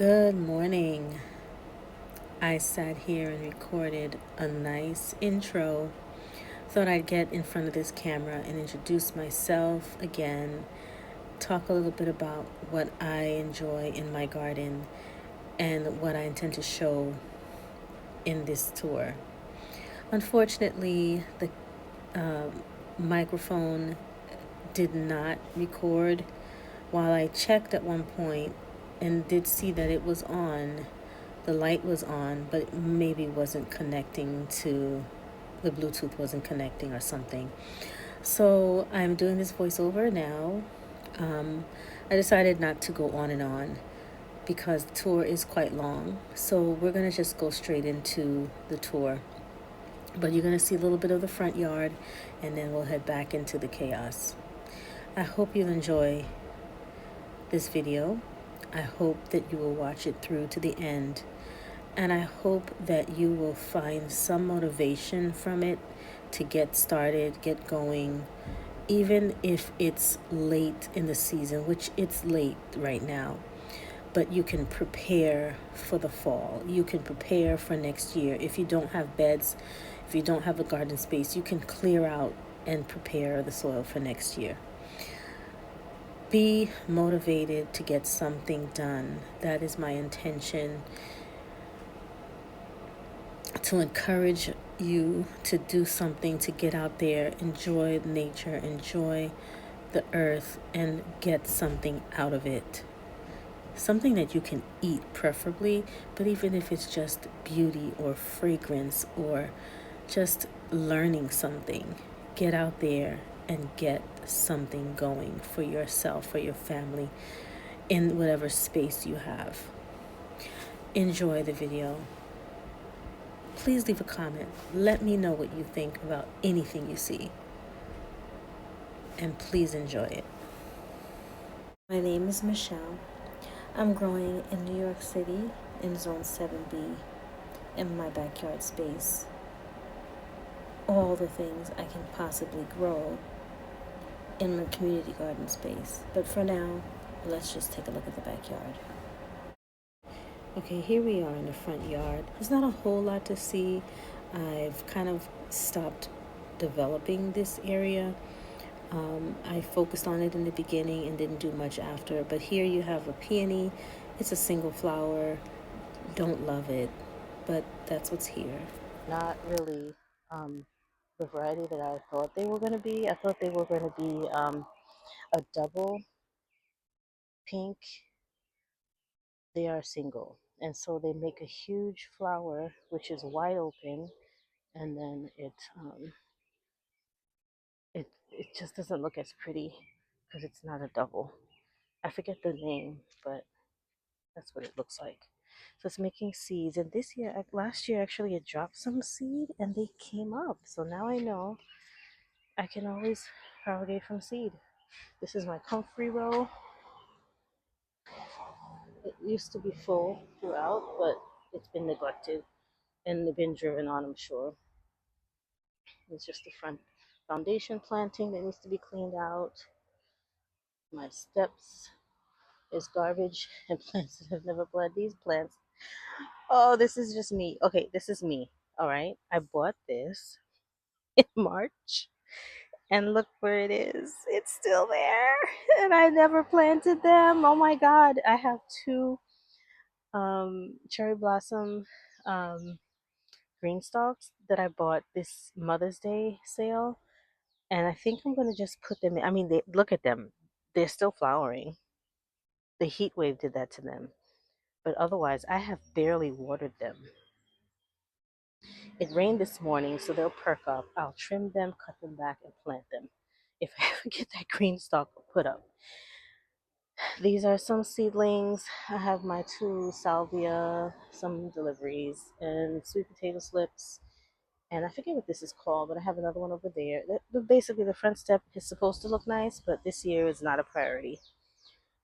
Good morning. I sat here and recorded a nice intro. Thought I'd get in front of this camera and introduce myself again, talk a little bit about what I enjoy in my garden and what I intend to show in this tour. Unfortunately, the uh, microphone did not record. While I checked at one point and did see that it was on, the light was on, but it maybe wasn't connecting to the Bluetooth wasn't connecting or something. So I'm doing this voiceover now. Um, I decided not to go on and on because the tour is quite long. So we're going to just go straight into the tour. But you're going to see a little bit of the front yard and then we'll head back into the chaos. I hope you enjoy this video. I hope that you will watch it through to the end. And I hope that you will find some motivation from it to get started, get going, even if it's late in the season, which it's late right now. But you can prepare for the fall. You can prepare for next year. If you don't have beds, if you don't have a garden space, you can clear out and prepare the soil for next year. Be motivated to get something done. That is my intention, to encourage you to do something, to get out there, enjoy nature, enjoy the earth, and get something out of it. Something that you can eat, preferably, but even if it's just beauty or fragrance or just learning something, get out there and get something going for yourself, for your family, in whatever space you have. Enjoy the video. Please leave a comment. Let me know what you think about anything you see. And please enjoy it. My name is Michelle. I'm growing in New York City in Zone 7B in my backyard space. All the things I can possibly grow in my community garden space. But for now, let's just take a look at the backyard. Okay, here we are in the front yard. There's not a whole lot to see. I've kind of stopped developing this area. I focused on it in the beginning and didn't do much after. But here you have a peony. It's a single flower. Don't love it, but that's what's here. Not really the variety that I thought they were going to be. I thought they were going to be a double pink. They are single. And so they make a huge flower, which is wide open, and then it just doesn't look as pretty because it's not a double. I forget the name, but that's what it looks like. So it's making seeds, and this year, last year actually, it dropped some seed, and they came up. So now I know I can always propagate from seed. This is my comfrey row. It used to be full throughout, but it's been neglected and been driven on, I'm sure. It's just the front foundation planting that needs to be cleaned out. My steps is garbage and plants that have never bled. These plants. Oh, this is just me. Okay, this is me. All right. I bought this in March and look where it is. It's still there. And I never planted them. Oh my God. I have two cherry blossom um, green stalks that I bought this Mother's Day sale. And I think I'm going to just put them in. I mean, look at them. They're still flowering. The heat wave did that to them. But otherwise, I have barely watered them. It rained this morning, so they'll perk up. I'll trim them, cut them back, and plant them if I ever get that green stalk put up. These are some seedlings. I have my two salvia, some deliveries, and sweet potato slips. And I forget what this is called, but I have another one over there. Basically, the front step is supposed to look nice, but this year is not a priority.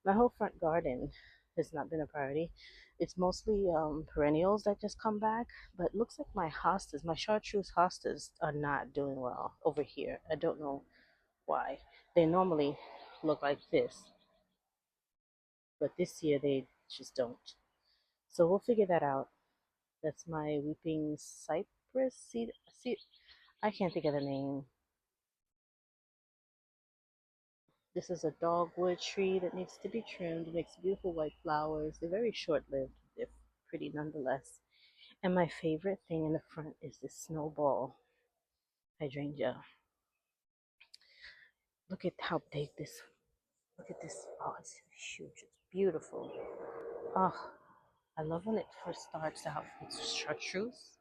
My whole front garden has not been a priority. It's mostly perennials that just come back, but it looks like my hostas, my chartreuse hostas, are not doing well over here. I don't know why. They normally look like this, but this year they just don't. So we'll figure that out. That's my weeping cypress seed. See, I can't think of the name. This is a dogwood tree that needs to be trimmed. It makes beautiful white flowers. They're very short-lived. They're pretty nonetheless. And my favorite thing in the front is this snowball hydrangea. Look at how big this. Look at this. Oh, it's huge. It's beautiful. Oh, I love when it first starts out. It's chartreuse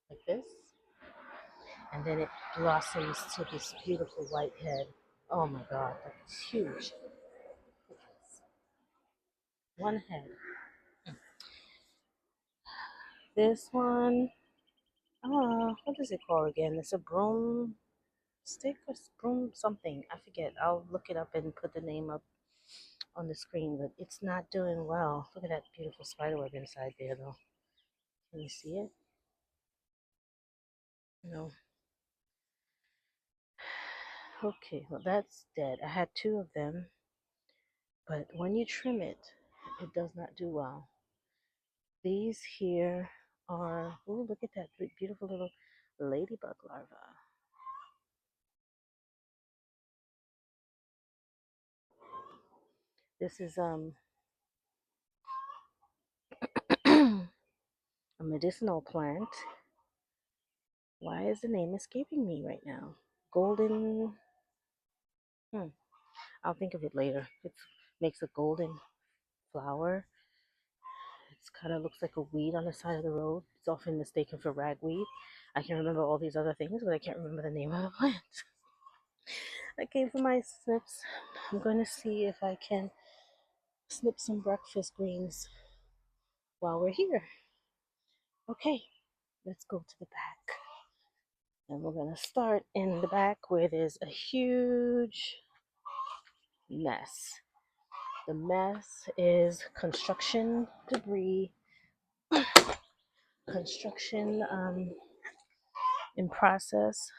like this, and then it blossoms to this beautiful white head. Oh my God, that's huge. One head. This one, what does it call again? It's a broom stick or broom something. I forget. I'll look it up and put the name up on the screen, but it's not doing well. Look at that beautiful spiderweb inside there, though. Can you see it? No. Okay, well, that's dead. I had two of them, but when you trim it, it does not do well. These here are, oh, look at that beautiful little ladybug larva. This is a medicinal plant. Why is the name escaping me right now? Golden, hmm, I'll think of it later. It makes a golden flower. It's kind of looks like a weed on the side of the road. It's often mistaken for ragweed. I can remember all these other things, but I can't remember the name of the plant. I came for my snips. I'm going to see if I can snip some breakfast greens while we're here. Okay, let's go to the back. And we're going to start in the back where there's a huge mess. The mess is construction debris, construction in process,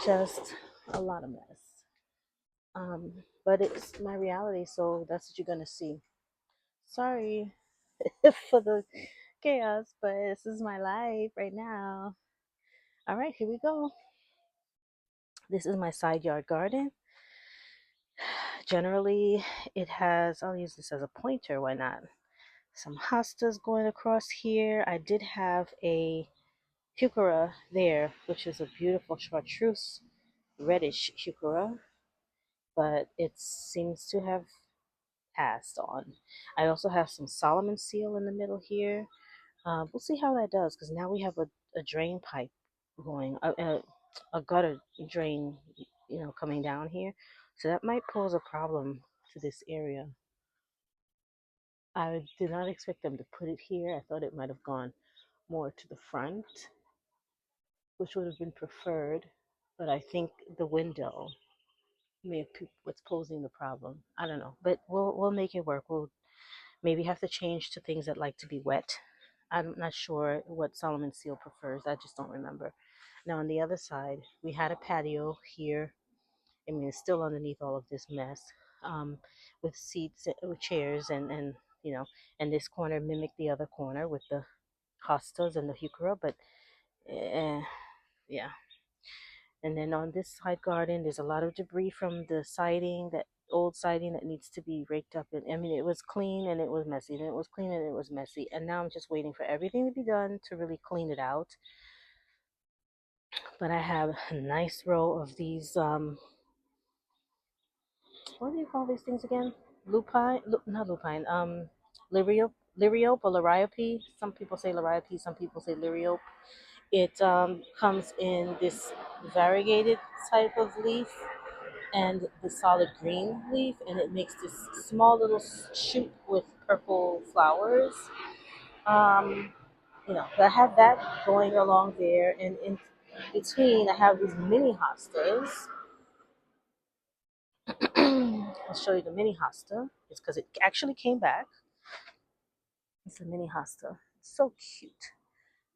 just a lot of mess. But it's my reality, so that's what you're gonna see. Sorry for the chaos, but this is my life right now. All right, here we go. This is my side yard garden. Generally, it has, I'll use this as a pointer, why not? Some hostas going across here. I did have a heuchera there, which is a beautiful chartreuse reddish heuchera, but it seems to have passed on. I also have some Solomon seal in the middle here. We'll see how that does because now we have a drain pipe going, a gutter drain, coming down here. So that might pose a problem to this area. I did not expect them to put it here. I thought it might have gone more to the front, which would have been preferred. But I think the window may have what's posing the problem. I don't know, but we'll make it work. We'll maybe have to change to things that like to be wet. I'm not sure what Solomon Seal prefers. I just don't remember. Now on the other side, we had a patio here. I mean, it's still underneath all of this mess, with seats, with chairs, and and this corner mimicked the other corner with the hostas and the heuchera, but yeah. And then on this side garden, there's a lot of debris from the siding, that old siding that needs to be raked up. And I mean, it was clean and it was messy, and it was clean and it was messy. And now I'm just waiting for everything to be done to really clean it out. But I have a nice row of these, what do you call these things again? Lupine, not lupine, liriope or liriope. Some people say liriope, some people say liriope. It comes in this variegated type of leaf and the solid green leaf, and it makes this small little shoot with purple flowers. Um, I have that going along there, and in between, I have these mini hostas. I'll show you the mini hosta. It's because it actually came back. It's a mini hosta. It's so cute.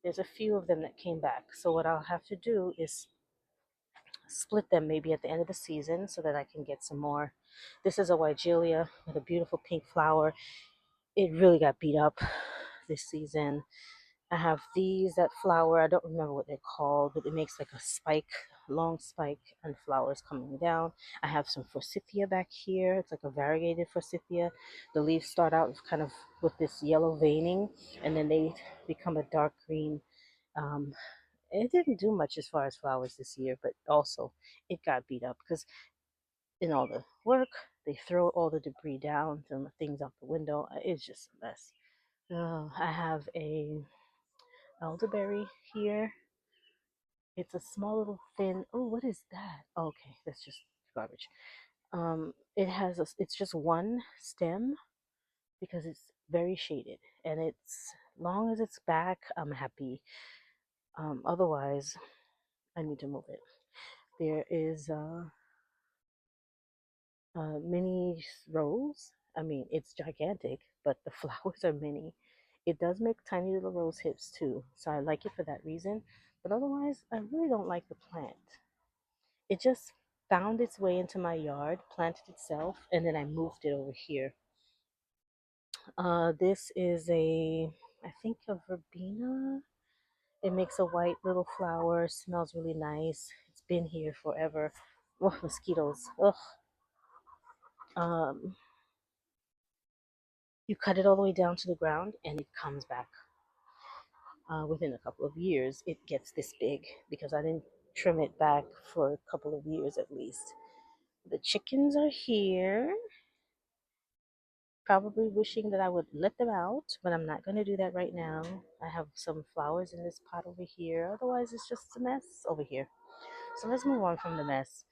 There's a few of them that came back. So what I'll have to do is split them maybe at the end of the season so that I can get some more. This is a Wigelia with a beautiful pink flower. it really got beat up this season. I have these that flower. I don't remember what they're called, but it makes like a spike, long spike, and flowers coming down. I have some forsythia back here. It's like a variegated forsythia. The leaves start out kind of with this yellow veining, and then they become a dark green. Um, it didn't do much as far as flowers this year, but also it got beat up because in all the work, they throw all the debris down, throw things out the window. It's just a mess. I have a elderberry here. It's a small little thin. Oh, what is that? Oh, okay, that's just garbage. It's just one stem because it's very shaded, and it's long as it's back, I'm happy. Otherwise, I need to move it. There is mini rose. I mean, it's gigantic, but the flowers are mini. It does make tiny little rose hips too, so I like it for that reason. But otherwise, I really don't like the plant. It just found its way into my yard, planted itself, and then I moved it over here. This is I think a verbena. It makes a white little flower, smells really nice. It's been here forever. Oh, mosquitoes. Ugh. Um, you cut it all the way down to the ground, and it comes back. Within a couple of years, it gets this big because I didn't trim it back for a couple of years at least. The chickens are here, probably wishing that I would let them out, but I'm not going to do that right now. I have some flowers in this pot over here. Otherwise, it's just a mess over here. So let's move on from the mess.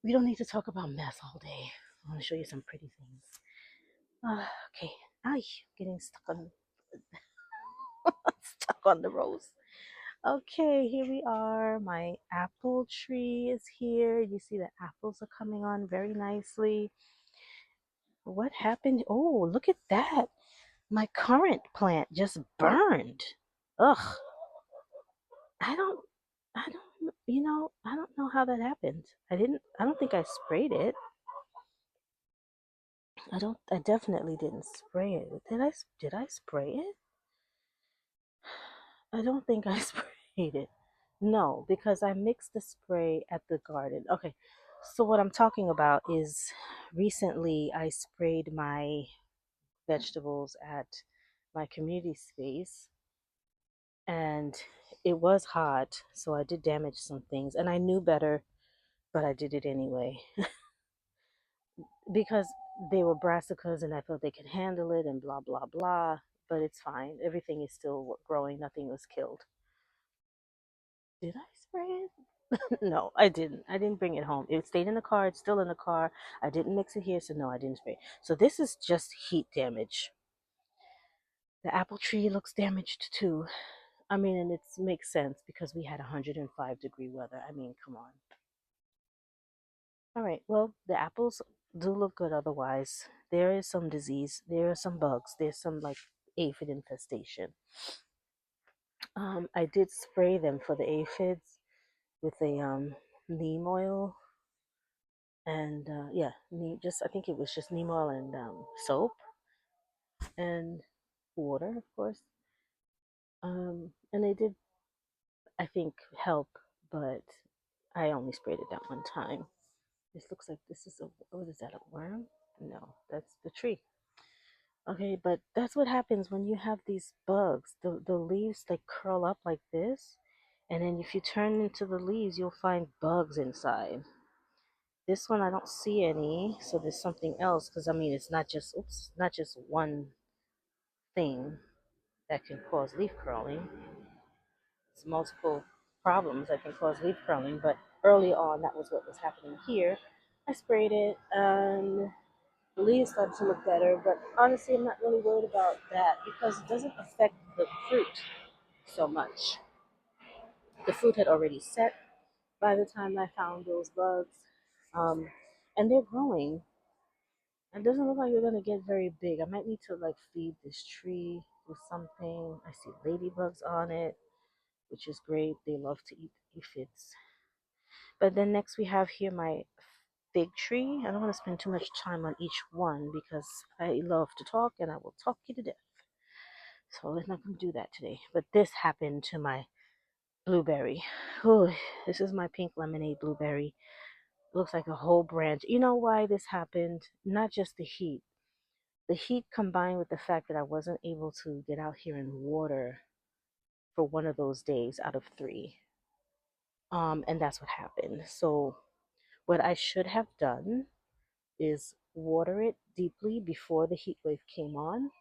We don't need to talk about mess all day. I want to show you some pretty things. Okay. Ay, getting stuck on the rose. Okay, here we are. My apple tree is here. You see the apples are coming on very nicely. What happened? Oh, look at that. My currant plant just burned. Ugh. I don't I don't know how that happened. I don't think I sprayed it. I definitely didn't spray it. Did I spray it? I don't think I sprayed it. No, because I mixed the spray at the garden. Okay. So what I'm talking about is recently I sprayed my vegetables at my community space, and it was hot, so I did damage some things, and I knew better, but I did it anyway because they were brassicas and I felt they could handle it and blah blah blah. But it's fine. Everything is still growing. Nothing was killed. Did I spray it? No, I didn't. I didn't bring it home. It stayed in the car. It's still in the car. I didn't mix it here, so no, I didn't spray it. So this is just heat damage. The apple tree looks damaged too. I mean, and it makes sense because we had 105-degree weather. I mean, come on. All right. Well, the apples do look good otherwise. There is some disease. There are some bugs. There's some like aphid infestation. I did spray them for the aphids with a neem oil and yeah, just I think it was just neem oil and soap and water, of course. And they did, I think, help, but I only sprayed it that one time. This looks like this is a what is that, a worm? No, that's the tree. Okay, but that's what happens when you have these bugs. The leaves like curl up like this, and then if you turn into the leaves, you'll find bugs inside. This one I don't see any, so there's something else because I mean it's not just not just one thing that can cause leaf curling. It's multiple problems that can cause leaf curling, but early on that was what was happening here. I sprayed it and the leaves started to look better, but honestly, I'm not really worried about that because it doesn't affect the fruit so much. The fruit had already set by the time I found those bugs, um, and they're growing. It doesn't look like they're gonna get very big. I might need to like feed this tree with something. I see ladybugs on it, which is great. They love to eat aphids. But then next we have here my fig tree. I don't want to spend too much time on each one because I love to talk and I will talk you to death. So we're not going to do that today. But this happened to my blueberry. Ooh, this is my pink lemonade blueberry. Looks like a whole branch. You know why this happened? Not just the heat. The heat combined with the fact that I wasn't able to get out here and water for one of those days out of three. And that's what happened. So what I should have done is water it deeply before the heat wave came on,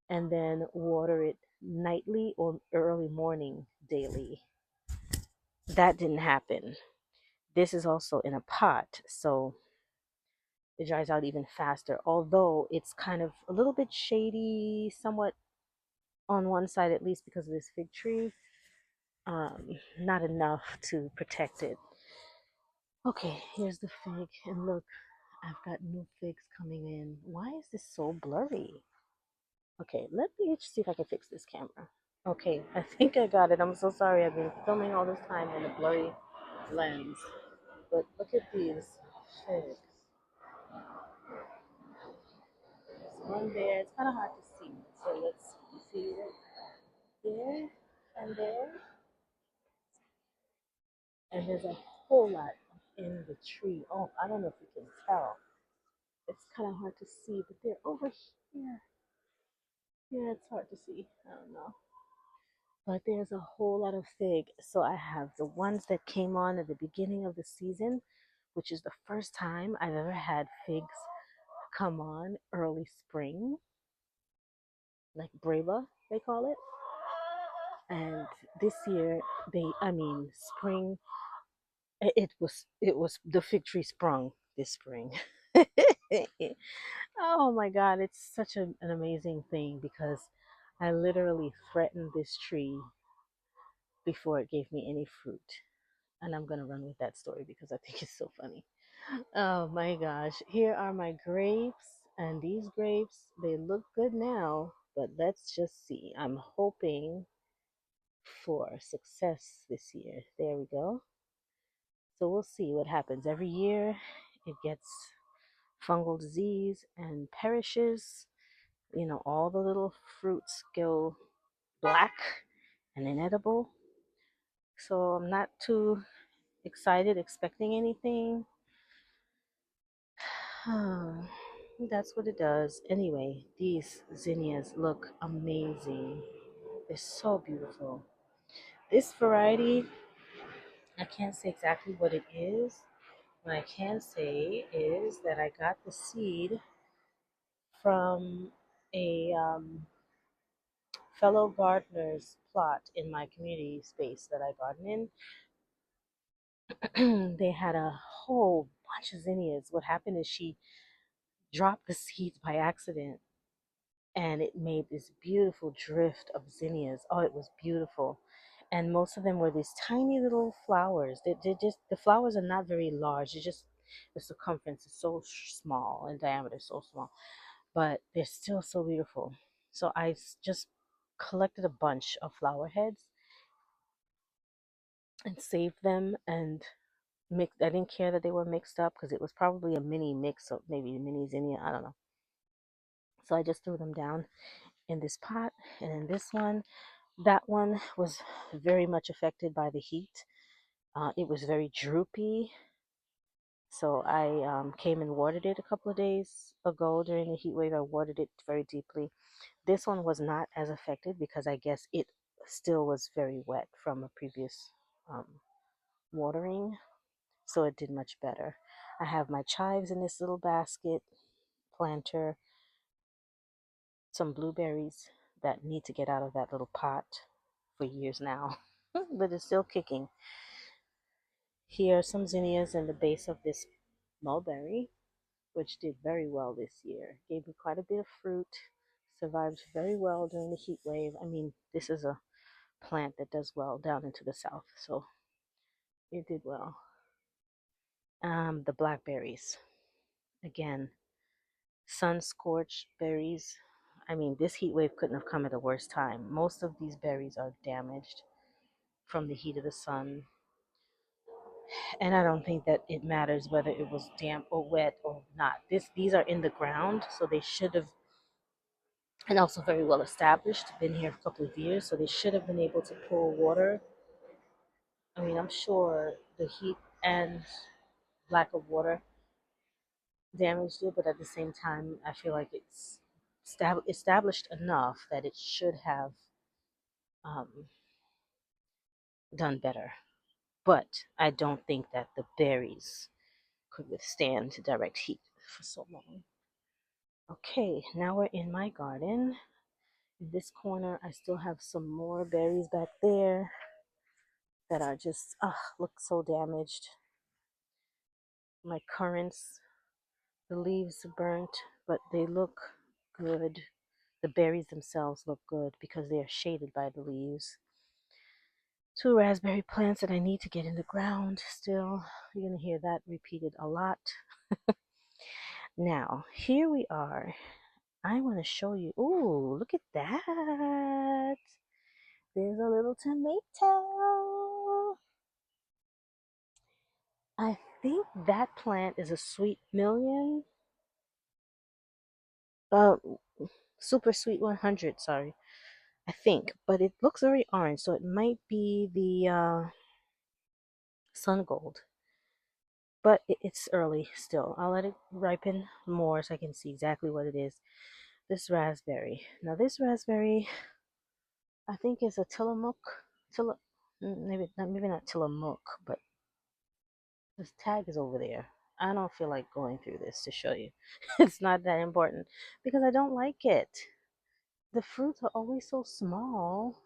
and then water it nightly or early morning daily. That didn't happen. This is also in a pot, so it dries out even faster. Although it's kind of a little bit shady, somewhat on one side at least because of this fig tree. Not enough to protect it. Okay, here's the fig, and look, I've got new figs coming in. Why is this so blurry? Okay, let me see if I can fix this camera. Okay, I think I got it. I'm so sorry. I've been filming all this time in a blurry lens. But look at these figs. There's one there. It's kind of hard to see. So let's see it there and there. And there's a whole lot in the tree. Oh, I don't know if you can tell. It's kind of hard to see, but they're over here. Yeah, it's hard to see. I don't know. But there's a whole lot of fig. So I have the ones that came on at the beginning of the season, which is the first time I've ever had figs come on early spring, like Breva, they call it. And this year, spring, it was the fig tree sprung this spring. Oh my God, it's such an amazing thing because I literally threatened this tree before it gave me any fruit. And I'm going to run with that story because I think it's so funny. Oh my gosh. Here are my grapes. And these grapes, they look good now, but let's just see. I'm hoping for success this year. There we go. So we'll see what happens. Every year it gets fungal disease and perishes. All the little fruits go black and inedible. So I'm not too excited, expecting anything. That's what it does. Anyway, these zinnias look amazing. They're so beautiful. This variety, I can't say exactly what it is. What I can say is that I got the seed from a fellow gardener's plot in my community space that I garden in. They had a whole bunch of zinnias. What happened is she dropped the seeds by accident and it made this beautiful drift of zinnias. Oh, it was beautiful. And most of them were these tiny little flowers. The flowers are not very large. It's just the circumference is so small and diameter so small, but they're still so beautiful. So just collected a bunch of flower heads and saved them and mixed. I didn't care that they were mixed up because it was probably a mini mix of maybe a mini zinnia. I don't know. So I just threw them down in this pot, and in this one, that one was very much affected by the heat. It was very droopy, so I came and watered it a couple of days ago during the heat wave. I watered it very deeply. This one was not as affected because I guess it still was very wet from a previous um, watering, so it did much better. I have my chives in this little basket planter, some blueberries that need to get out of that little pot for years now, but it's still kicking. Here are some zinnias in the base of this mulberry, which did very well this year. Gave me quite a bit of fruit, survived very well during the heat wave. I mean, this is a plant that does well down into the south, so it did well. The blackberries, again, sun scorched berries. I mean, this heat wave couldn't have come at a worse time. Most of these berries are damaged from the heat of the sun. And I don't think that it matters whether it was damp or wet or not. These are in the ground, so they should have, and also very well established, been here a couple of years, so they should have been able to pull water. I mean, I'm sure the heat and lack of water damaged it, but at the same time, I feel like it's established enough that it should have um, done better. But I don't think that the berries could withstand direct heat for so long. Okay, now we're in my garden. In this corner, I still have some more berries back there that are just, look so damaged. My currants, the leaves are burnt, but they look good. The berries themselves look good because they are shaded by the leaves. Two raspberry plants that I need to get in the ground still. You're going to hear that repeated a lot. Now, here we are. I want to show you. Ooh, look at that. There's a little tomato. I think that plant is a sweet million. Uh, super sweet 100, sorry. I think, but it looks very orange, so it might be the sun gold. But it's early still. I'll let it ripen more so I can see exactly what it is. This raspberry. Now, this raspberry, I think is a Tillamook. Tilla, maybe not Tillamook, but this tag is over there. I don't feel like going through this to show you. It's not that important because I don't like it. The fruits are always so small.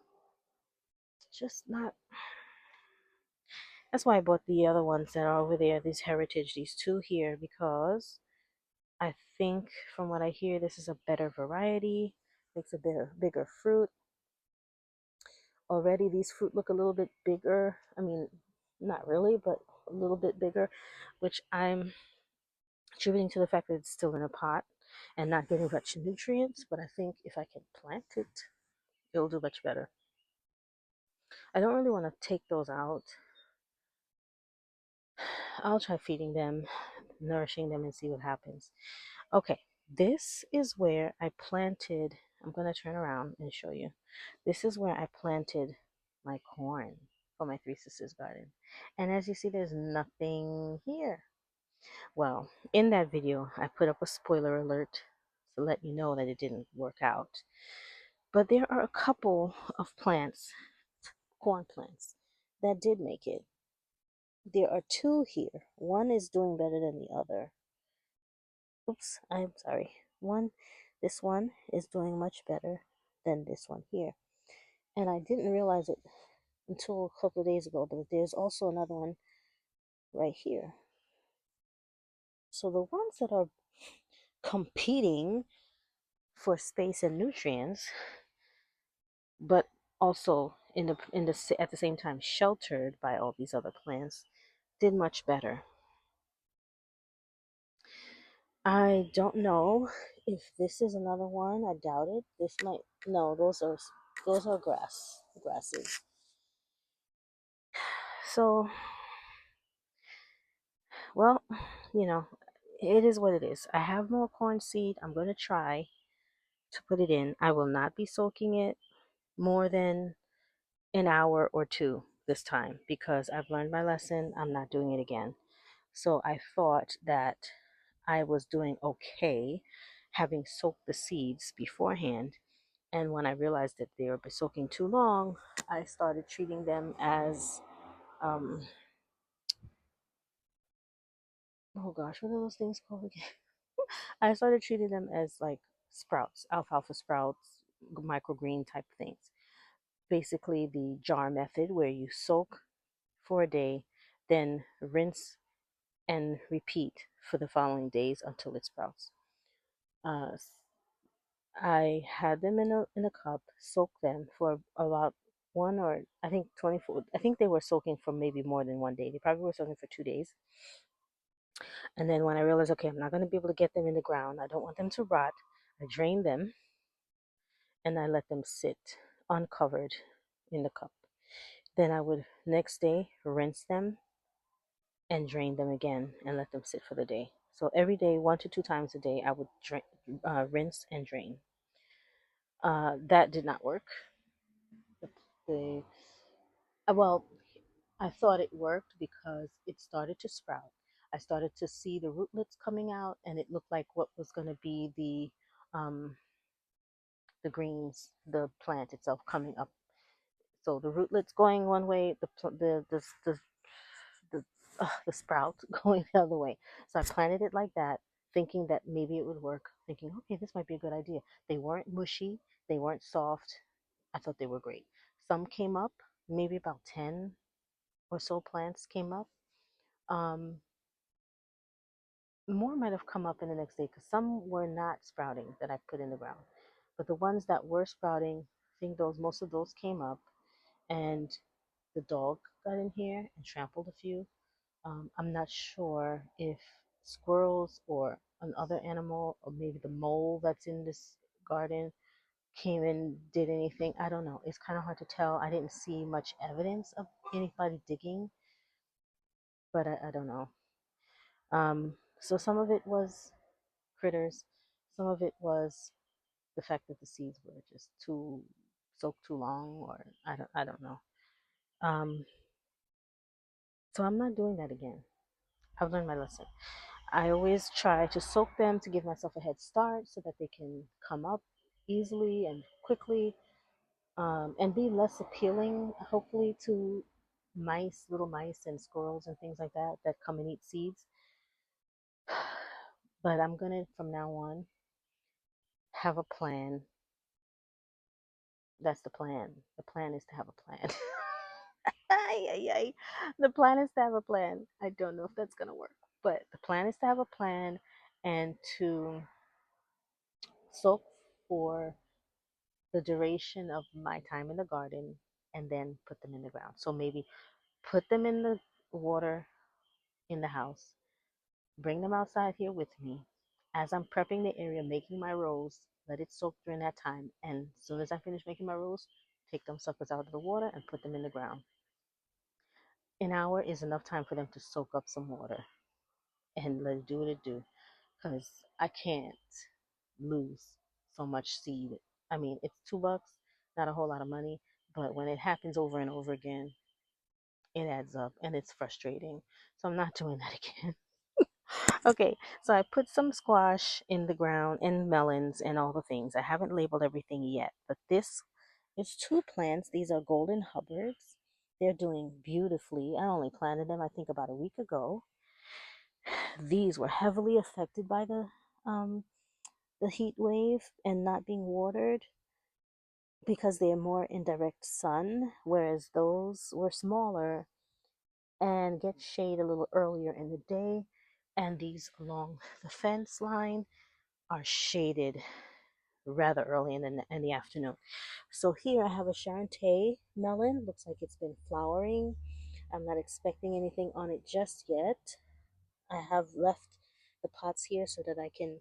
It's just not. That's why I bought the other ones that are over there, these heritage, these two here, because I think from what I hear, this is a better variety, makes a bigger fruit. Already these fruit look a little bit bigger. I mean, not really, but a little bit bigger, which I'm attributing to the fact that it's still in a pot and not getting much nutrients. But I think if I can plant it, it'll do much better. I don't really want to take those out. I'll try feeding them, nourishing them, and see what happens. Okay, this is where I planted. I'm going to turn around and show you. This is where I planted my corn for my Three Sisters garden. And as you see, there's nothing here. Well, in that video, I put up a spoiler alert to let you know that it didn't work out. But there are a couple of plants, corn plants, that did make it. There are two here. One is doing better than the other. Oops, I'm sorry. This one is doing much better than this one here. And I didn't realize it until a couple of days ago, but there's also another one right here. So the ones that are competing for space and nutrients, but also at the same time sheltered by all these other plants, did much better. I don't know if this is another one. I doubt it. This might no. Those are grasses. So, well, you know, it is what it is. I have more corn seed. I'm gonna try to put it in. I will not be soaking it more than an hour or two this time because I've learned my lesson. I'm not doing it again. So I thought that I was doing okay having soaked the seeds beforehand. And when I realized that they were soaking too long, I started treating them as, um, oh gosh, what are those things called again? I started treating them as like sprouts, alfalfa sprouts, microgreen type things. Basically, the jar method where you soak for a day, then rinse and repeat for the following days until it sprouts. Uh, I had them in a cup, soaked them for about one or I think 24. I think they were soaking for maybe more than one day. They probably were soaking for 2 days. And then when I realized, okay, I'm not going to be able to get them in the ground, I don't want them to rot, I drained them and I let them sit uncovered in the cup. Then I would next day rinse them and drain them again and let them sit for the day. So every day, 1 to 2 times a day, I would rinse and drain. That did not work. The well, I thought it worked because it started to sprout. I started to see the rootlets coming out, and it looked like what was going to be the greens, the plant itself coming up. So the rootlets going one way, the the sprout going the other way. So I planted it like that, thinking that maybe it would work. Thinking, okay, this might be a good idea. They weren't mushy, they weren't soft. I thought they were great. Some came up, maybe about 10 or so plants came up. Um, More might have come up in the next day because some were not sprouting that I put in the ground. But the ones that were sprouting, I think those most of those came up, and the dog got in here and trampled a few. I'm not sure if squirrels or another animal or maybe the mole that's in this garden came and did anything. I don't know. It's kind of hard to tell. I didn't see much evidence of anybody digging, but I don't know. So some of it was critters, some of it was the fact that the seeds were just too soaked too long, or I don't know. Um, so I'm not doing that again. I've learned my lesson. I always try to soak them to give myself a head start so that they can come up easily and quickly, and be less appealing, hopefully, to mice, little mice, and squirrels and things like that that come and eat seeds. But I'm gonna, from now on, have a plan. That's the plan. The plan is to have a plan. Ay, ay, ay. The plan is to have a plan. I don't know if that's gonna work, but the plan is to have a plan and to soak for the duration of my time in the garden and then put them in the ground. So maybe put them in the water in the house, bring them outside here with me. As I'm prepping the area, making my rows, let it soak during that time. And as soon as I finish making my rows, take them suckers out of the water and put them in the ground. An hour is enough time for them to soak up some water and let it do what it do. Because I can't lose so much seed. I mean, it's $2, not a whole lot of money, but when it happens over and over again, it adds up and it's frustrating. So I'm not doing that again. Okay, so I put some squash in the ground and melons and all the things. I haven't labeled everything yet, but this is two plants. These are golden hubbards. They're doing beautifully. I only planted them, I think, about a week ago. These were heavily affected by the heat wave and not being watered because they're more in direct sun, whereas those were smaller and get shade a little earlier in the day. And these along the fence line are shaded rather early in the afternoon. So here I have a Charente melon. Looks like it's been flowering. I'm not expecting anything on it just yet. I have left the pots here so that I can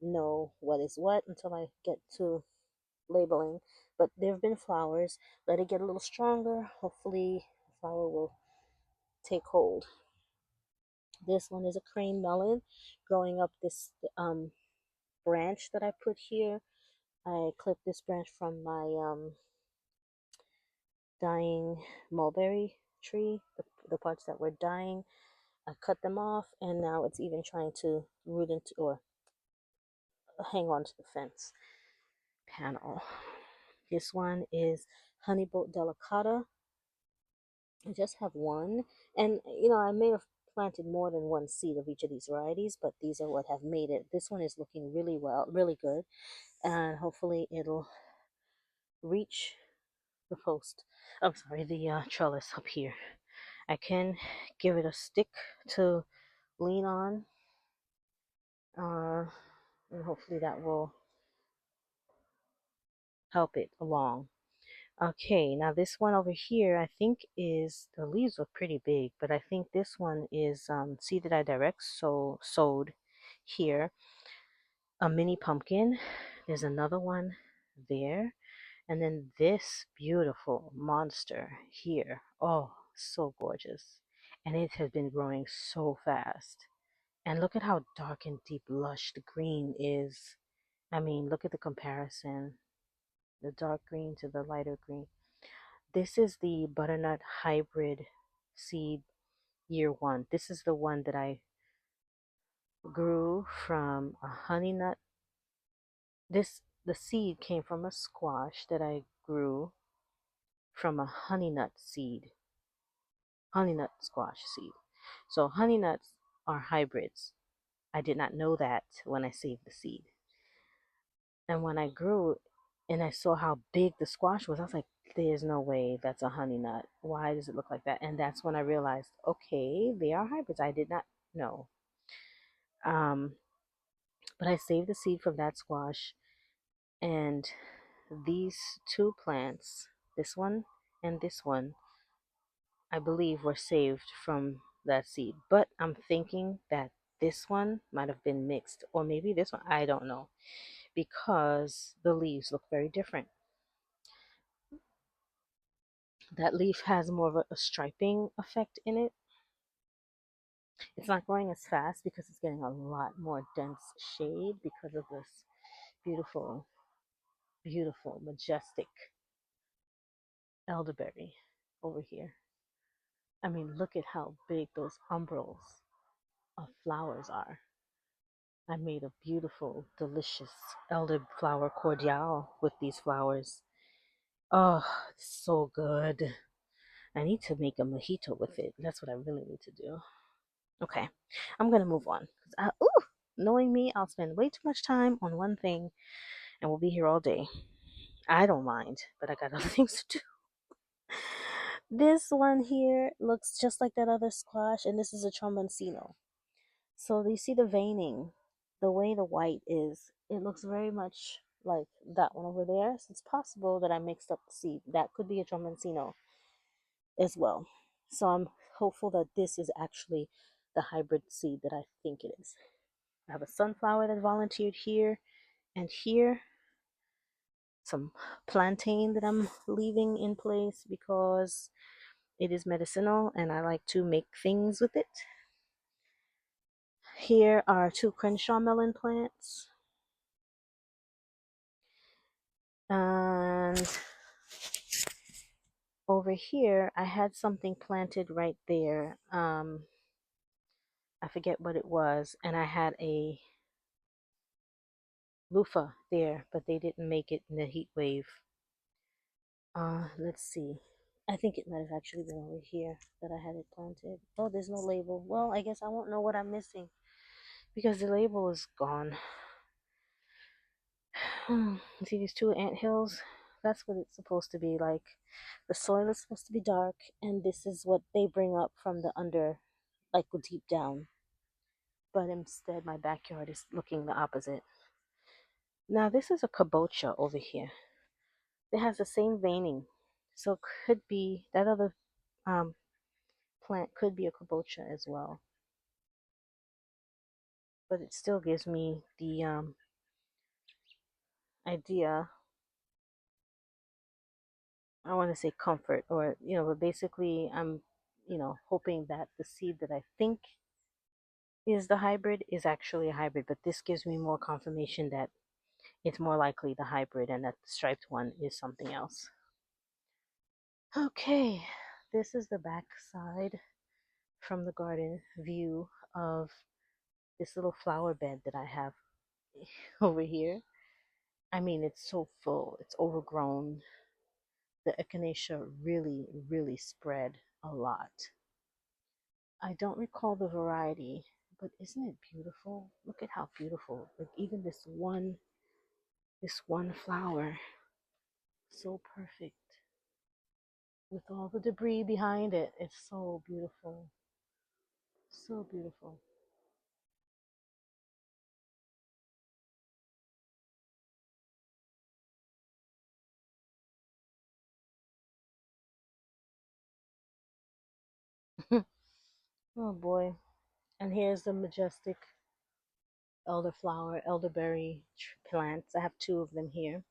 know what is what until I get to labeling. But there have been flowers. Let it get a little stronger. Hopefully, the flower will take hold. This one is a crane melon growing up this branch that I put here. I clipped this branch from my dying mulberry tree, the parts that were dying. I cut them off, and now it's even trying to root into or hang on to the fence panel. This one is honeyboat delicata. I just have one, and I may have planted more than one seed of each of these varieties, but these are what have made it. This one is looking really well, really good, and hopefully it'll reach the post. I'm sorry, the trellis up here. I can give it a stick to lean on, uh, and hopefully that will help it along. Okay, now this one over here, I think is the leaves are pretty big, but I think this one is seed that I direct sowed here. A mini pumpkin. There's another one there, and then this beautiful monster here. Oh, so gorgeous. and it has been growing so fast. And look at how dark and deep lush the green is. I mean, look at the comparison, the dark green to the lighter green. This is the butternut hybrid seed year one. This is the one that I grew from a honey nut. The seed came from a squash that I grew from a honey nut squash seed. So honey nuts are hybrids. I did not know that when I saved the seed. And when I grew and I saw how big the squash was, I was like, there's no way that's a honey nut. Why does it look like that? And that's when I realized, okay, they are hybrids. I did not know. Um, but I saved the seed from that squash, and these two plants, this one and this one, I believe were saved from that seed. But I'm thinking that this one might have been mixed, or maybe this one, I don't know, because the leaves look very different. That leaf has more of a striping effect in it. It's not growing as fast because it's getting a lot more dense shade because of this beautiful, beautiful, majestic elderberry over here. I mean, look at how big those umbrels of flowers are. I made a beautiful, delicious elderflower cordial with these flowers. Oh, it's so good. I need to make a mojito with it. That's what I really need to do. Okay, I'm gonna move on. Ooh, knowing me, I'll spend way too much time on one thing and we'll be here all day. I don't mind, but I got other things to do. This one here looks just like that other squash, and this is a tromboncino. So you see the veining, the way the white is, it looks very much like that one over there. So it's possible that I mixed up the seed. That could be a tromboncino as well. So I'm hopeful that this is actually the hybrid seed that I think it is. I have a sunflower that volunteered here and here. Some plantain that I'm leaving in place because it is medicinal and I like to make things with it. Here are two Crenshaw melon plants. And over here, I had something planted right there. I forget what it was. And I had a loofah there, but they didn't make it in the heat wave. Let's see. I think it might have actually been over here that I had it planted. Oh, there's no label. Well, I guess I won't know what I'm missing because the label is gone. See these two ant hills? That's what it's supposed to be like. The soil is supposed to be dark, and this is what they bring up from the under, like deep down. But instead, my backyard is looking the opposite. Now, this is a kabocha over here. It has the same veining, so it could be that other um, plant could be a kabocha as well. But it still gives me the idea. I want to say comfort, or but basically, I'm hoping that the seed that I think is the hybrid is actually a hybrid. But this gives me more confirmation that it's more likely the hybrid and that the striped one is something else. Okay, this is the back side from the garden view of this little flower bed that I have over here. I mean, it's so full, it's overgrown. The echinacea really, really spread a lot. I don't recall the variety, but isn't it beautiful? Look at how beautiful. Like even this one flower, so perfect. With all the debris behind it, it's so beautiful. So beautiful. Oh boy. And here's the majestic elderflower, elderberry plants. I have two of them here.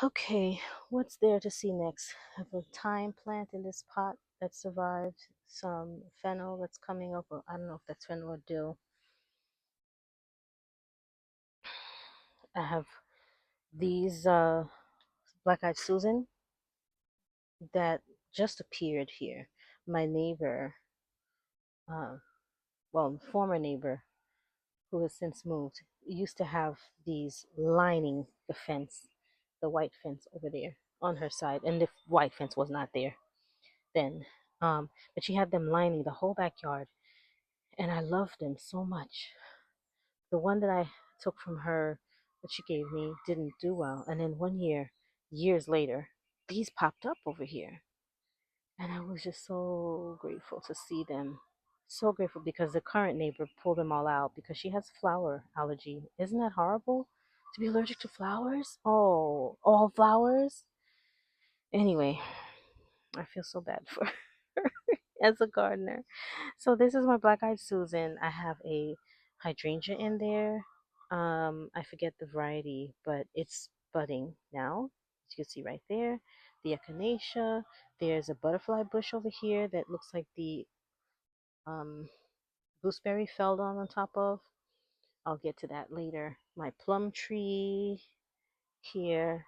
Okay, what's there to see next? I have a thyme plant in this pot. that survived, some fennel that's coming up, or I don't know if that's fennel or dill. I have these black-eyed Susan that just appeared here. My neighbor, uh, well, former neighbor who has since moved, used to have these lining the fence, the white fence over there on her side, and the white fence was not there then. But she had them lining the whole backyard, and I loved them so much. The one that I took from her that she gave me didn't do well, and then one year, years later, these popped up over here, and I was just so grateful to see them. So grateful because the current neighbor pulled them all out because she has flower allergy. Isn't that horrible? To be allergic to flowers? Oh, all flowers? Anyway, I feel so bad for her as a gardener. So this is my black-eyed Susan. I have a hydrangea in there. I forget the variety, but it's budding now. As you can see right there, the echinacea. There's a butterfly bush over here that looks like the um, gooseberry fell on top of. I'll get to that later. My plum tree here,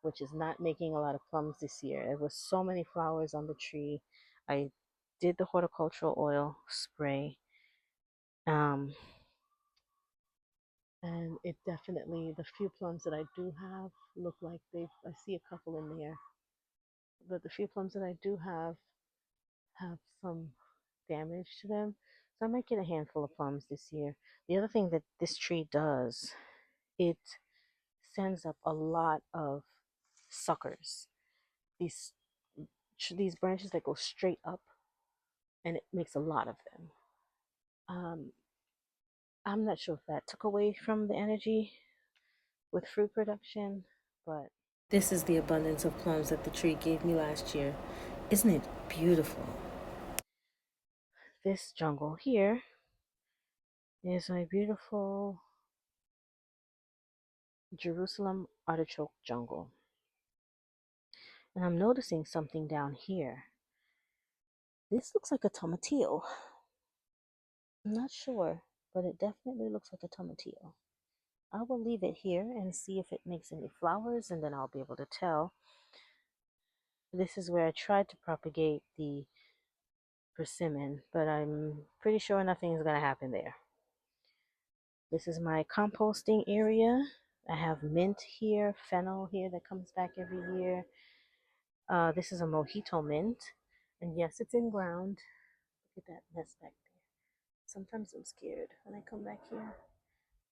which is not making a lot of plums this year. There was so many flowers on the tree. I did the horticultural oil spray. Um, and it definitely, the few plums that I do have look like I see a couple in there, but the few plums that I do have some damage to them. So I might get a handful of plums this year. The other thing that this tree does, it sends up a lot of suckers. These these branches that go straight up, and it makes a lot of them. Um, I'm not sure if that took away from the energy with fruit production, but This is the abundance of plums that the tree gave me last year. Isn't it beautiful? this jungle here is a beautiful Jerusalem artichoke jungle. And I'm noticing something down here. This looks like a tomatillo. I'm not sure, but it definitely looks like a tomatillo. I will leave it here and see if it makes any flowers, and then I'll be able to tell. This is where I tried to propagate the persimmon, but I'm pretty sure nothing is going to happen there. This is my composting area. I have mint here, fennel here that comes back every year. This is a mojito mint, and yes, it's in ground. Look at that mess back there. Sometimes I'm scared when I come back here.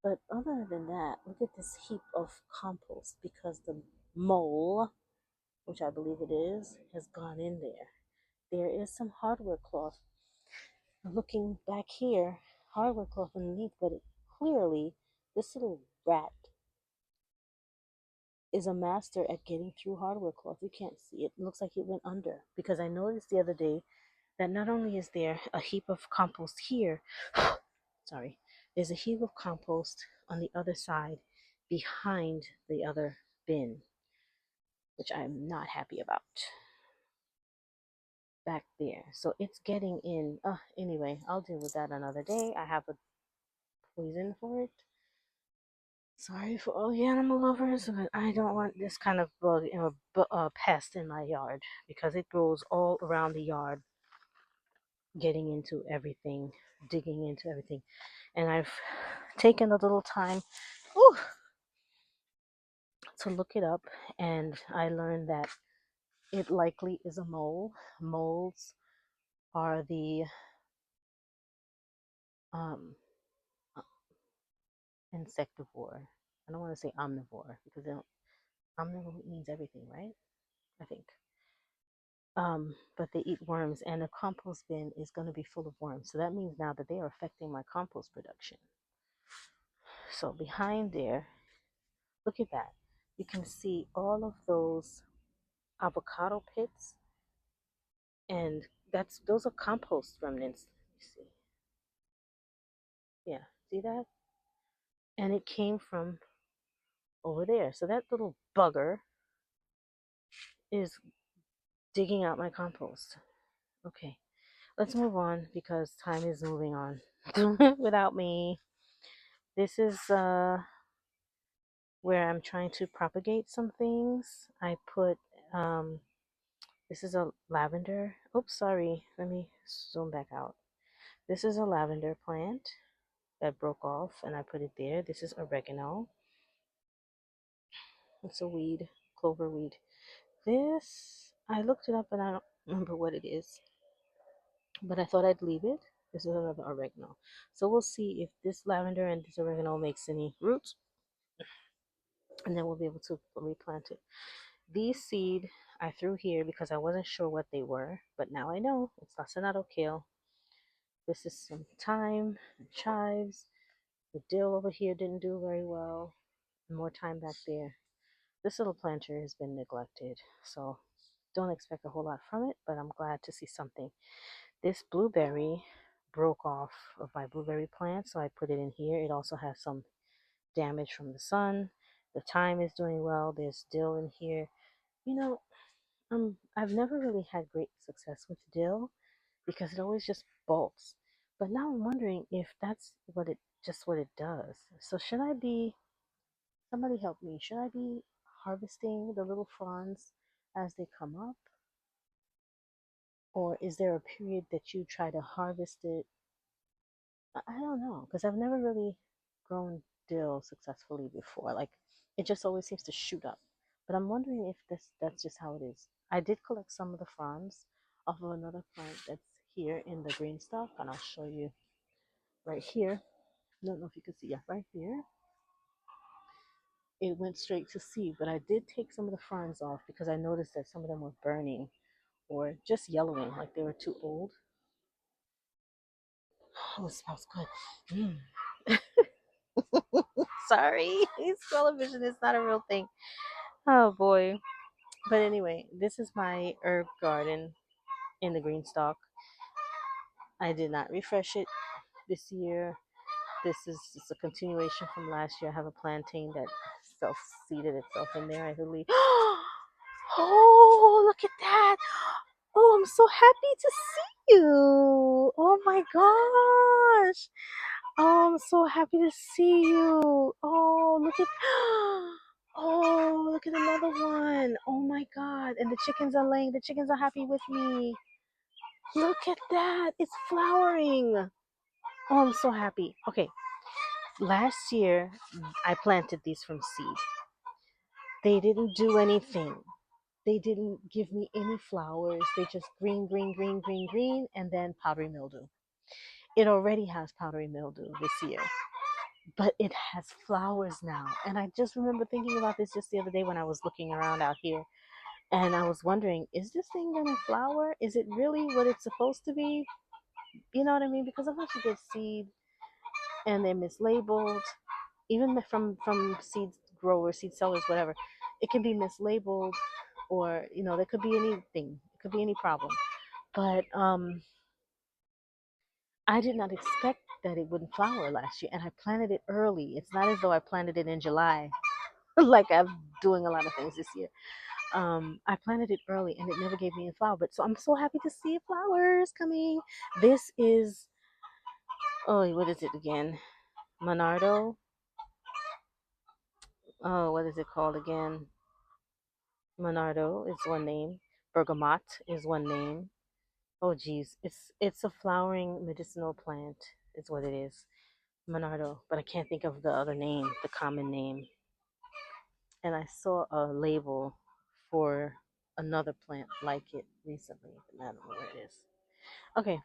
But other than that, look at this heap of compost because the mole, which I believe it is, has gone in there. There is some hardware cloth. Looking back here, hardware cloth underneath, but clearly this little rat is a master at getting through hardware cloth. You can't see it. It looks like it went under because I noticed the other day that not only is there a heap of compost here, sorry, there's a heap of compost on the other side behind the other bin, which I'm not happy about back there. So it's getting in. Anyway, I'll deal with that another day. I have a poison for it. Sorry for all the animal lovers, but I don't want this kind of bug or pest in my yard because it grows all around the yard, getting into everything, digging into everything. And I've taken a little time whew, to look it up, and I learned that it likely is a mole. Moles are the um, uh, insectivore. I don't want to say omnivore because omnivore means everything, right? I think. But they eat worms, and the compost bin is going to be full of worms. So that means now that they are affecting my compost production. So behind there, look at that. You can see all of those avocado pits, and those are compost remnants. Let me see. Yeah, see that? And it came from over there. So that little bugger is digging out my compost. Okay, let's move on because time is moving on without me. This is where I'm trying to propagate some things. I put this is a lavender. Oops, sorry. Let me zoom back out. This is a lavender plant that broke off and I put it there. This is oregano. It's a weed, clover weed. This, I looked it up and I don't remember what it is, but I thought I'd leave it. This is another oregano. So we'll see if this lavender and this oregano makes any roots, and then we'll be able to replant it. These seed I threw here because I wasn't sure what they were, but now I know. It's lacinato kale. This is some thyme and chives. The dill over here didn't do very well. More thyme back there. This little planter has been neglected, so don't expect a whole lot from it, but I'm glad to see something. This blueberry broke off of my blueberry plant, so I put it in here. It also has some damage from the sun. The thyme is doing well. There's dill in here. You know, I've never really had great success with dill because it always just bolts. But now I'm wondering if that's what it does. So should I be somebody help me? Should I be harvesting the little fronds as they come up? Or is there a period that you try to harvest it? I don't know, because I've never really grown dill successfully before. Like it just always seems to shoot up. But I'm wondering if that's just how it is. I did collect some of the fronds off of another plant that's here in the green stuff, and I'll show you right here. I don't know if you can see, yeah, right here. It went straight to seed, but I did take some of the fronds off because I noticed that some of them were burning or just yellowing, like they were too old. Oh, it smells good. Mm. Sorry, television is not a real thing. Oh boy. But anyway, this is my herb garden in the green stalk. I did not refresh it this year. This is just a continuation from last year. I have a plantain that self seeded itself in there, I believe. Oh, look at that. Oh, I'm so happy to see you. Oh my gosh. Oh, I'm so happy to see you. Oh, look at Oh, look at another one. Oh my god. And the chickens are laying. The chickens are happy with me. Look at that. It's flowering. Oh, I'm so happy. Okay. Last year I planted these from seed. They didn't do anything. They didn't give me any flowers. They just green, green, green, green, green, and then powdery mildew. It already has powdery mildew this year, but it has flowers now. And I just remember thinking about this just the other day when I was looking around out here. And I was wondering, is this thing going to flower? Is it really what it's supposed to be? You know what I mean? Because sometimes you get seed and they're mislabeled, even from seed growers, seed sellers, whatever. It can be mislabeled, or there could be anything. It could be any problem. But I did not expect that it wouldn't flower last year, and I planted it early. It's not as though I planted it in July, like I'm doing a lot of things this year. I planted it early, and it never gave me a flower. But so I'm so happy to see flowers coming. This is what is it again? Monardo. Oh, what is it called again? Monardo is one name. Bergamot is one name. Oh, geez, it's a flowering medicinal plant. Is what it is. Monardo, but I can't think of the other name, the common name. And I saw a label for another plant like it recently, but I don't know where it is. Okay,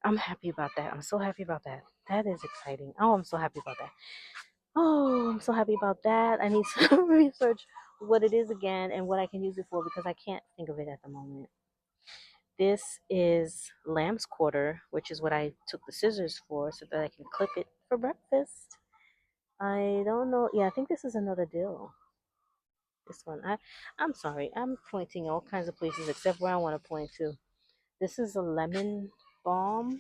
I'm happy about that. I'm so happy about that. That is exciting. Oh, I'm so happy about that. Oh, I'm so happy about that. I need to research what it is again and what I can use it for because I can't think of it at the moment. This is lamb's quarter, which is what I took the scissors for so that I can clip it for breakfast. I don't know. Yeah, I think this is another dill. This one. I'm sorry. I'm pointing all kinds of places except where I want to point to. This is a lemon balm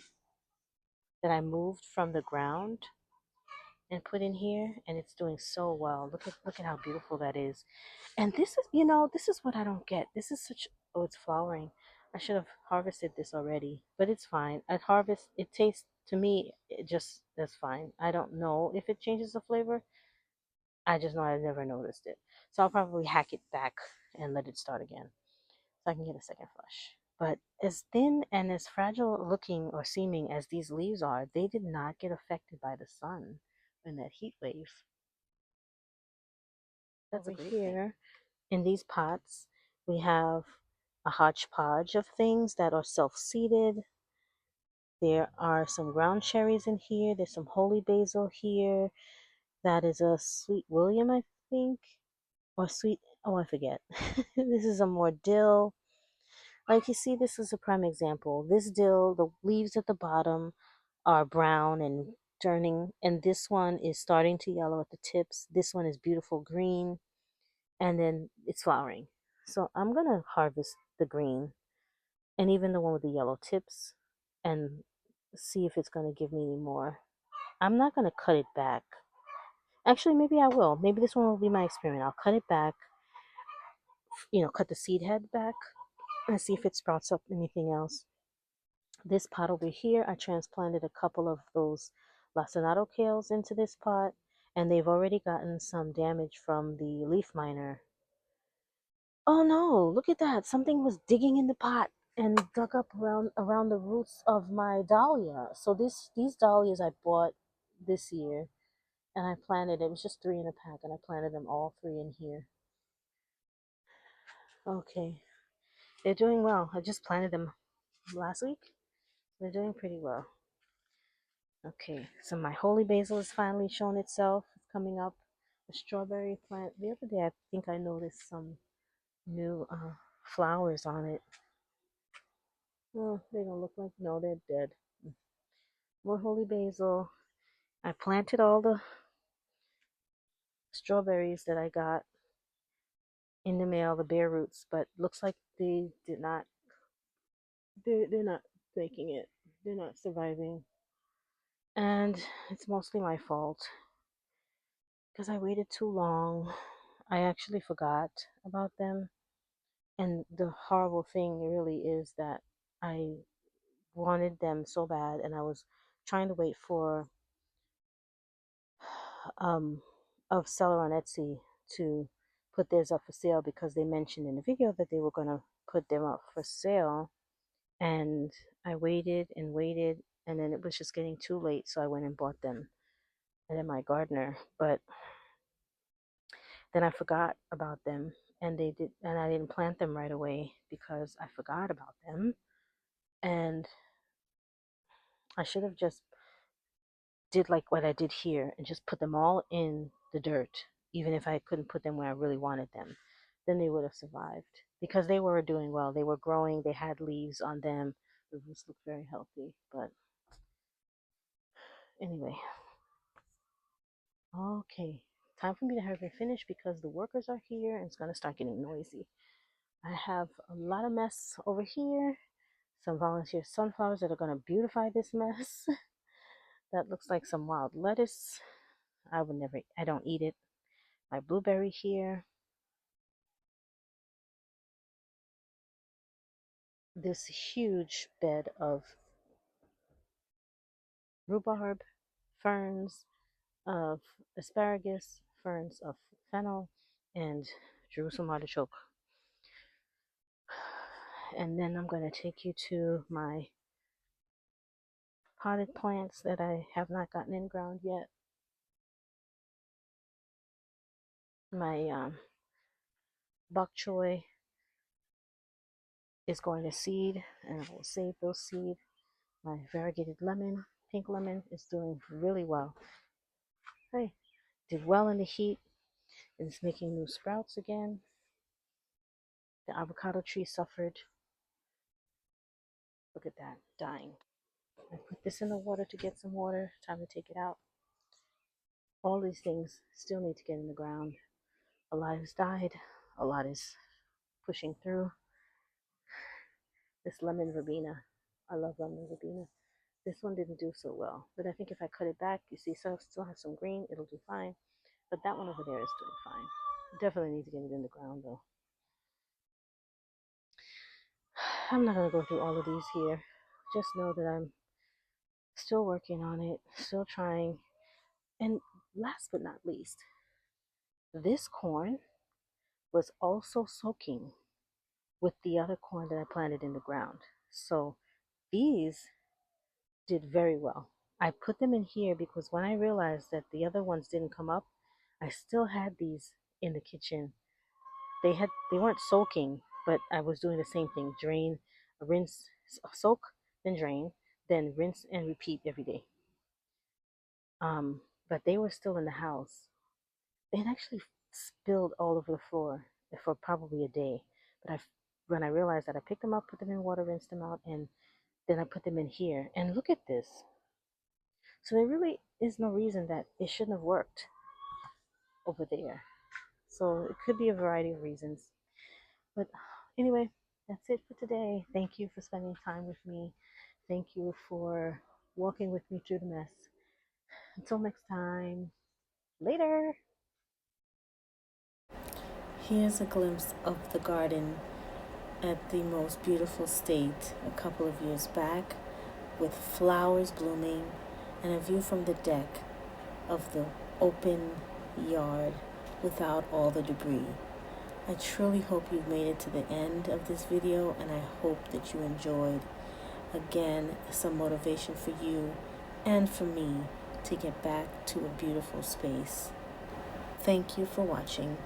that I moved from the ground and put in here, and it's doing so well. Look at how beautiful that is. And this is what I don't get. This is such. Oh, it's flowering. I should have harvested this already, but it's fine. At harvest, it tastes to me it just that's fine. I don't know if it changes the flavor. I just know I've never noticed it. So I'll probably hack it back and let it start again so I can get a second flush. But as thin and as fragile looking or seeming as these leaves are, they did not get affected by the sun and that heat wave. That's over here in these pots, we have a hodgepodge of things that are self-seeded. There are some ground cherries in here. There's some holy basil here. That is a sweet William, I think, or sweet. Oh, I forget. This is a more dill. Like you see, this is a prime example. This dill, the leaves at the bottom are brown and turning, and this one is starting to yellow at the tips. This one is beautiful green, and then it's flowering. So I'm gonna harvest the green and even the one with the yellow tips and see if it's gonna give me any more. I'm not gonna cut it back. Actually, maybe I will. Maybe this one will be my experiment. I'll cut it back, cut the seed head back and see if it sprouts up anything else. This pot over here, I transplanted a couple of those lacinato kales into this pot, and they've already gotten some damage from the leaf miner. Oh no, look at that. Something was digging in the pot and dug up around the roots of my dahlia. So these dahlias I bought this year and I planted, it was just three in a pack, and I planted them all three in here. Okay. They're doing well. I just planted them last week. They're doing pretty well. Okay, so my holy basil has finally shown itself. It's coming up. The strawberry plant. The other day, I think I noticed some new flowers on it. Oh, they don't look like, no, they're dead. More holy basil. I planted all the strawberries that I got in the mail, the bare roots, but looks like they did not, they're not making it. They're not surviving. And it's mostly my fault because I waited too long. I actually forgot about them. And the horrible thing really is that I wanted them so bad, and I was trying to wait for um, a seller on Etsy to put theirs up for sale because they mentioned in the video that they were going to put them up for sale. And I waited and waited, and then it was just getting too late, so I went and bought them at my gardener. But then I forgot about them, and I didn't plant them right away because I forgot about them. And I should have just did like what I did here and just put them all in the dirt, even if I couldn't put them where I really wanted them. Then they would have survived because they were doing well. They were growing, they had leaves on them. The roots looked very healthy. But anyway, okay, time for me to hurry and finish because the workers are here and it's going to start getting noisy. I have a lot of mess over here, some volunteer sunflowers that are going to beautify this mess. That looks like some wild lettuce. I don't eat it. My blueberry here. This huge bed of rhubarb, ferns of asparagus, ferns of fennel, and Jerusalem artichoke. And then I'm going to take you to my potted plants that I have not gotten in ground yet. My bok choy is going to seed, and I will save those seed. My variegated lemon, pink lemon, is doing really well. Hey, did well in the heat. It's making new sprouts again. The avocado tree suffered. Look at that, dying. I put this in the water to get some water. Time to take it out. All these things still need to get in the ground. A lot has died. A lot is pushing through. This lemon verbena. I love lemon verbena. This one didn't do so well. But I think if I cut it back, you see, so still has some green, it'll do fine. But that one over there is doing fine. Definitely need to get it in the ground though. I'm not going to go through all of these here. Just know that I'm still working on it, still trying. And last but not least, this corn was also soaking with the other corn that I planted in the ground. So these did very well. I put them in here because when I realized that the other ones didn't come up, I still had these in the kitchen. They weren't soaking, but I was doing the same thing: drain, rinse, soak, then drain, then rinse and repeat every day. But they were still in the house. They had actually spilled all over the floor for probably a day. But when I realized that, I picked them up, put them in water, rinsed them out, and then I put them in here. And look at this. So there really is no reason that it shouldn't have worked over there. So it could be a variety of reasons. But anyway, that's it for today. Thank you for spending time with me. Thank you for walking with me through the mess. Until next time, later. Here's a glimpse of the garden at the most beautiful state a couple of years back, with flowers blooming and a view from the deck of the open yard without all the debris. I truly hope you've made it to the end of this video, and I hope that you enjoyed. Again, some motivation for you and for me to get back to a beautiful space. Thank you for watching.